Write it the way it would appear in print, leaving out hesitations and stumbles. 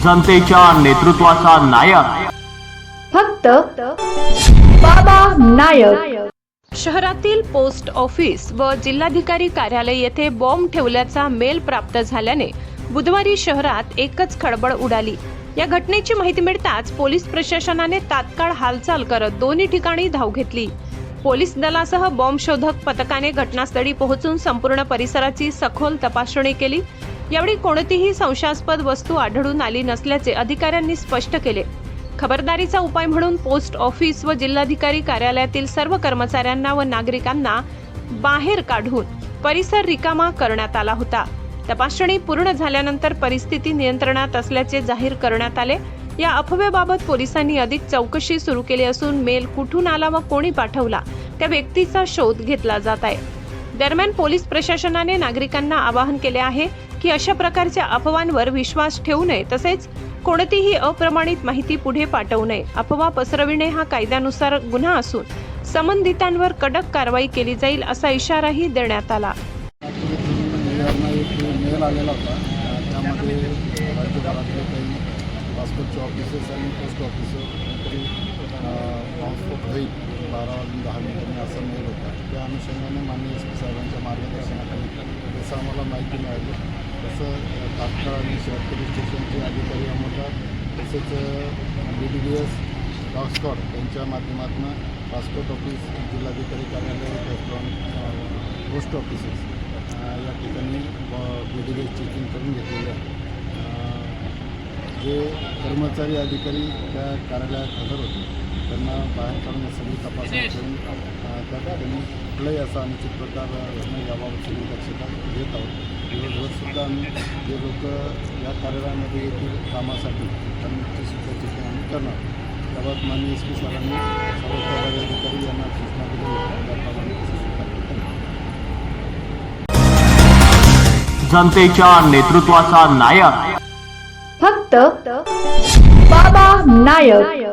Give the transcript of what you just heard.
जनतेच्या नेतृत्वाचा नायक फक्त बाबा नायक। शहरातील पोस्ट ऑफिस व जिल्हाधिकारी कार्यालय येथे बॉम्ब ठेवल्याचा मेल प्राप्त झाल्याने बुधवारी शहरात एकच खळबळ उडाली। या घटनेची माहिती मिळताच पोलीस प्रशासनाने तात्काळ हालचाल करत दोन्ही ठिकाणी धाव घेतली। पोलीस दलासह बॉम्ब शोधक पथकाने घटनास्थळी पोहोचून संपूर्ण परिसराची सखोल तपासणी केली। यावेळी कोणतीही संशयास्पद वस्तू आढळून आली नसल्याचे अधिकाऱ्यांनी स्पष्ट केले। खबरदारीचा उपाय म्हणून पोस्ट ऑफिस व जिल्हाधिकारी कार्यालयातील सर्व कर्मचाऱ्यांना व नागरिकांना बाहेर काढून परिसर रिकामा करण्यात आला होता। तपासणी पूर्ण झाल्यानंतर परिस्थिती नियंत्रणात असल्याचे जाहीर करण्यात आले। या अफवेबाबत पोलिसांनी अधिक चौकशी सुरू केली असून मेल कुठून आला व कोणी पाठवला त्या व्यक्तीचा शोध घेतला जात आहे। दरम्यान पोलीस प्रशासनाने नागरिकांना आवाहन केले आहे की अशा प्रकारच्या अफवांवर विश्वास ठेवू नये, तसेच कोणतीही अप्रमाणित माहिती पुढे पाठवू नये। अफवा पसरविणे हा कायद्यानुसार गुन्हा असून संबंधितांवर कडक कारवाई केली जाईल असा इशाराही देण्यात आला। मेल आलेला होता, त्यामध्ये राज्यभरातले काही पासपोर्टचे ऑफिसेस आणि पोस्ट ऑफिसर तरी पासपोर्ट होईल 12:10 असा मेल होता। त्या अनुषंगाने माननीय SP साहेबांच्या मार्गदर्शनाखाली जसं आम्हाला माहिती मिळाली तसं तात्काळ आणि शहर पोलीस स्टेशनचे अधिकारी अमोटा तसेच BDDS डॉग स्क्वॉड यांच्या माध्यमातून पासपोर्ट ऑफिस, जिल्हाधिकारी कार्यालय, त्याचप्रमाणे पोस्ट ऑफिसेस या ठिकाणी BDDS चेकिंग करून घेतलेले आहे। जे कर्मचारी अधिकारी त्या कार्यालयात हजर होते त्यांना बाहेर काढून सगळी तपासणी करून त्या ठिकाणी कुठलाही असा अनुचित प्रकार घडणं याबाबत सगळी दक्षता घेत आहोत। दिवसभरसुद्धा आम्ही जे लोक या कार्यालयामध्ये येतील कामासाठी त्यांची सुद्धा चेकिंग आम्ही करणार। त्याबाबत माननीय SP साहेबांनी सर्व प्रभारी अधिकारी यांना सूचना दिली त्याप्रमाणे जनतेच्या नेतृत्वाचा नायक फक्त बाबा नायक।